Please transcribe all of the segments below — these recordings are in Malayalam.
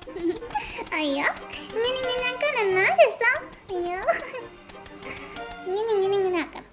അയ്യോ ഇങ്ങനെ ആക്കണം എന്നാ രസം. അയ്യോ ഇങ്ങനെ ആക്കണം.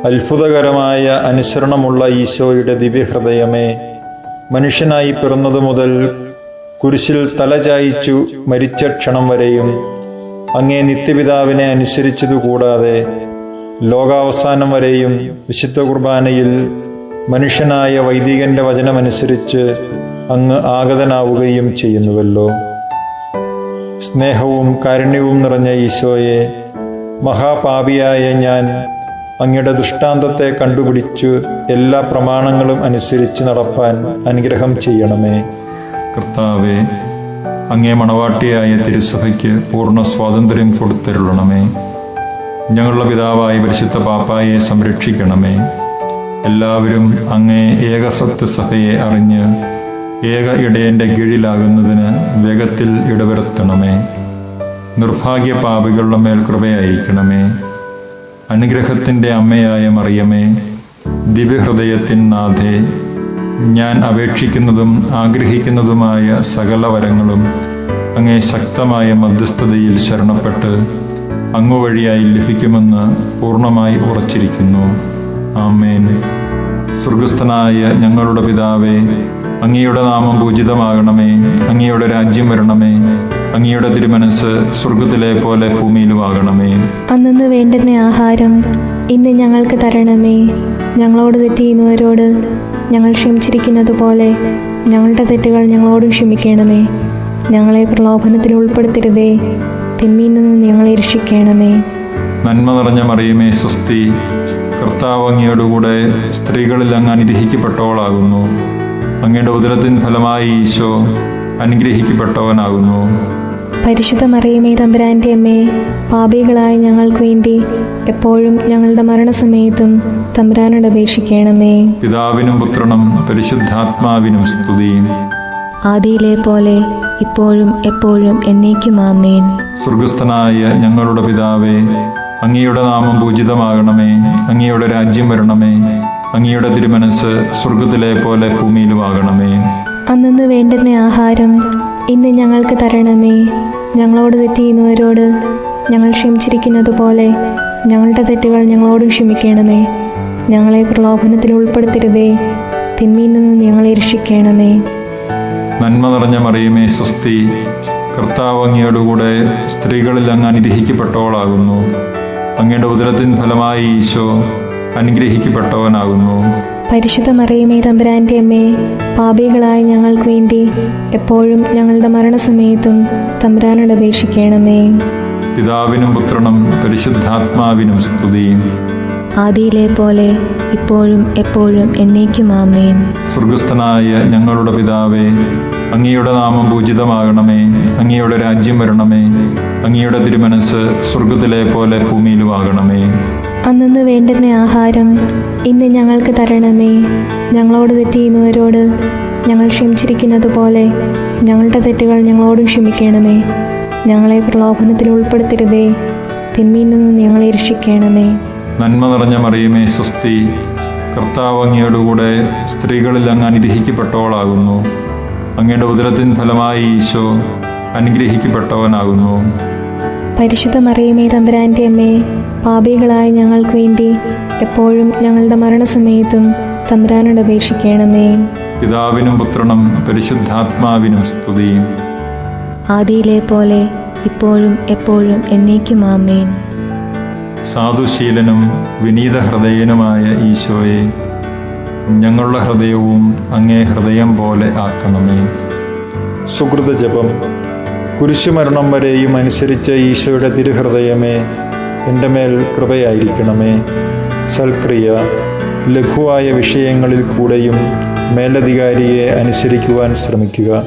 അത്ഭുതകരമായ അനുസരണമുള്ള ഈശോയുടെ ദിവ്യഹൃദയമേ, മനുഷ്യനായി പിറന്നതു മുതൽ കുരിശിൽ തലചായിച്ചു മരിച്ച ക്ഷണം വരെയും അങ്ങേ നിത്യപിതാവിനെ അനുസരിച്ചതുകൂടാതെ ലോകാവസാനം വരെയും വിശുദ്ധ കുർബാനയിൽ മനുഷ്യനായ വൈദികന്റെ വചനമനുസരിച്ച് അങ്ങ് ആഗതനാവുകയും ചെയ്യുന്നുവല്ലോ. സ്നേഹവും കാരുണ്യവും നിറഞ്ഞ ഈശോയെ, മഹാപാപിയായ ഞാൻ അങ്ങയുടെ ദൃഷ്ടാന്തത്തെ കണ്ടുപിടിച്ചു എല്ലാ പ്രമാണങ്ങളും അനുസരിച്ച് നടപ്പാൻ അനുഗ്രഹം ചെയ്യണമേ. കർത്താവേ, അങ്ങേ മണവാട്ടിയായ തിരുസഭയ്ക്ക് പൂർണ്ണ സ്വാതന്ത്ര്യം കൊടുത്തരുളണമേ. ഞങ്ങളുടെ പിതാവായ പരിശുദ്ധ പാപ്പായെ സംരക്ഷിക്കണമേ. എല്ലാവരും അങ്ങേ ഏകസത്യസഭയെ അറിഞ്ഞ് ഏക ഇടയൻ്റെ കീഴിലാകുന്നതിന് വേഗത്തിൽ ഇടവരുത്തണമേ. നിർഭാഗ്യ പാപികളുടെ മേൽ കൃപയായിരിക്കണമേ. അനുഗ്രഹത്തിൻ്റെ അമ്മയായ മറിയമേ, ദിവ്യഹൃദയത്തിൻ നാഥേ, ഞാൻ അപേക്ഷിക്കുന്നതും ആഗ്രഹിക്കുന്നതുമായ സകല വരങ്ങളും അങ്ങേ ശക്തമായ മധ്യസ്ഥതയിൽ ശരണപ്പെട്ട് അങ്ങ് വഴിയായി ലഭിക്കുമെന്ന് പൂർണ്ണമായി ഉറച്ചിരിക്കുന്നു. ആമേൻ. സ്വർഗസ്ഥനായ ഞങ്ങളുടെ പിതാവേ, അങ്ങയുടെ നാമം പൂജിതമാകണമേ. അങ്ങയുടെ രാജ്യം വരണമേ. അങ്ങയുടെ തിരുമനസ് സ്വർഗത്തിലെ പോലെ ഭൂമിയിലുമാകണമേ. അന്നു വേണ്ടുന്ന ആഹാരം ഇന്ന് ഞങ്ങൾക്ക് തരണമേ. ഞങ്ങളോട് തെറ്റ് ചെയ്യുന്നവരോട് ഞങ്ങൾ ക്ഷമിച്ചിരിക്കുന്നത് പോലെ ഞങ്ങളുടെ തെറ്റുകൾ ഞങ്ങളോടും ക്ഷമിക്കണമേ. ഞങ്ങളെ പ്രലോഭനത്തിൽ ഉൾപ്പെടുത്തരുതേ, തിന്മയിൽ നിന്ന് ഞങ്ങളെ രക്ഷിക്കണമേ. നന്മ നിറഞ്ഞ മറിയമേ, സ്വസ്തി. കർത്താവ് അങ്ങയോടുകൂടെ സ്ത്രീകളിൽ അങ്ങ് അനുഗ്രഹിക്കപ്പെട്ടവളാകുന്നു. അങ്ങയുടെ ഉദരത്തിൻ ഫലമായി ഈശോ അനുഗ്രഹിക്കപ്പെട്ടവനാകുന്നു. പരിശുദ്ധ മറിയമേ, തമ്പുരാന്റെ അമ്മേ, പാപികളായ ഞങ്ങൾക്ക് വേണ്ടി എപ്പോഴും ഞങ്ങളുടെ മരണസമയത്തും തമ്പുരാനോട് അപേക്ഷിക്കണമേ. പിതാവിനും പുത്രനും പരിശുദ്ധാത്മാവിനും സ്തുതി. ആദിയിലെ പോലെ ഇപ്പോഴും എപ്പോഴും എന്നേക്കും ആമേൻ. സ്വർഗസ്ഥനായ ഞങ്ങളുടെ പിതാവേ, അങ്ങയുടെ നാമം പൂജിതമാകണമേ. അങ്ങയുടെ രാജ്യം വരണമേ. അങ്ങയുടെ തിരുമനസ് സ്വർഗത്തിലെ പോലെ ഭൂമിയിലുമാകണമേ. അന്നു വേണ്ടുന്ന ആഹാരം ഇന്ന് ഞങ്ങൾക്ക് തരണമേ. ഞങ്ങളോട് തെറ്റ് ചെയ്യുന്നവരോട് ഞങ്ങൾ ക്ഷമിച്ചിരിക്കുന്നത് പോലെ ഞങ്ങളുടെ തെറ്റുകൾ ഞങ്ങളോടും ക്ഷമിക്കണമേ. ഞങ്ങളെ പ്രലോഭനത്തിൽ ഉൾപ്പെടുത്തരുതേ, തിന്മയിൽ നിന്ന് ഞങ്ങളെ രക്ഷിക്കണമേ. നന്മ നിറഞ്ഞ മറിയമേ, സ്വസ്തി. കർത്താവ് അങ്ങയോടുകൂടെ സ്ത്രീകളിൽ അങ്ങ് അനുഗ്രഹിക്കപ്പെട്ടവളാകുന്നു. അങ്ങയുടെ ഉദരത്തിൻ ഫലമായി ഈശോ അനുഗ്രഹിക്കപ്പെട്ടവനാകുന്നു. പരിശുദ്ധ മറിയമേ, തമ്പുരാന്റെ അമ്മേ, പാപികളായ ഞങ്ങൾക്ക് വേണ്ടി എപ്പോഴും ഞങ്ങളുടെ മരണസമയത്തും തമ്പുരാനോട് അപേക്ഷിക്കണമേ. പിതാവിനും പുത്രനും പരിശുദ്ധാത്മാവിനും സ്തുതി. ആദിയിലെ പോലെ ഇപ്പോഴും എപ്പോഴും എന്നേക്കും ആമേൻ. സ്വർഗസ്ഥനായ ഞങ്ങളുടെ പിതാവേ, അങ്ങയുടെ നാമം പൂജിതമാകണമേ. അങ്ങയുടെ രാജ്യം വരണമേ. അങ്ങയുടെ തിരുമനസ് സ്വർഗത്തിലെ പോലെ ഭൂമിയിലുമാകണമേ. അന്നു വേണ്ടുന്ന ആഹാരം ഇന്ന് ഞങ്ങൾക്ക് തരണമേ. ഞങ്ങളോട് തെറ്റ് ചെയ്യുന്നവരോട് ഞങ്ങൾ ക്ഷമിച്ചിരിക്കുന്നത് പോലെ ഞങ്ങളുടെ തെറ്റുകൾ ഞങ്ങളോടും ക്ഷമിക്കണമേ. ഞങ്ങളെ പ്രലോഭനത്തിൽ ഉൾപ്പെടുത്തരുതേ, തിന്മയിൽ നിന്ന് ഞങ്ങളെ രക്ഷിക്കണമേ. നന്മ നിറഞ്ഞ മറിയമേ, സ്വസ്തി. കർത്താവ് അങ്ങയോടുകൂടെ സ്ത്രീകളിൽ അങ്ങ് അനുഗ്രഹിക്കപ്പെട്ടവളാകുന്നു. അങ്ങയുടെ ഉദരത്തിൻ ഫലമായി ഈശോ അനുഗ്രഹിക്കപ്പെട്ടവനാകുന്നു. പരിശുദ്ധ മറിയമേ, തമ്പുരാന്റെ അമ്മേ, പാപികളായ ഞങ്ങൾക്ക് വേണ്ടി എപ്പോഴും ഞങ്ങളുടെ മരണസമയത്തും തമ്പുരാനോട് അപേക്ഷിക്കണമേ. പിതാവിനും പുത്രനും പരിശുദ്ധാത്മാവിനും സ്തുതി. ആദിയിലെ പോലെ ഇപ്പോഴും എപ്പോഴും എന്നേക്കും ആമേൻ. സാധുശീലനും വിനീത ഹൃദയനുമായ ഈശോയെ, ഞങ്ങളുടെ ഹൃദയവും അങ്ങേ ഹൃദയം പോലെ ആക്കണമേ. സുഹൃത ജപം. കുരിശുമരണം വരെയും അനുസരിച്ച ഈശോയുടെ തിരുഹൃദയമേ, എൻ്റെ മേൽ കൃപയായിരിക്കണമേ. സൽക്രിയ. ലഘുവായ വിഷയങ്ങളിൽ കൂടെയും മേലധികാരിയെ അനുസരിക്കുവാൻ ശ്രമിക്കുക.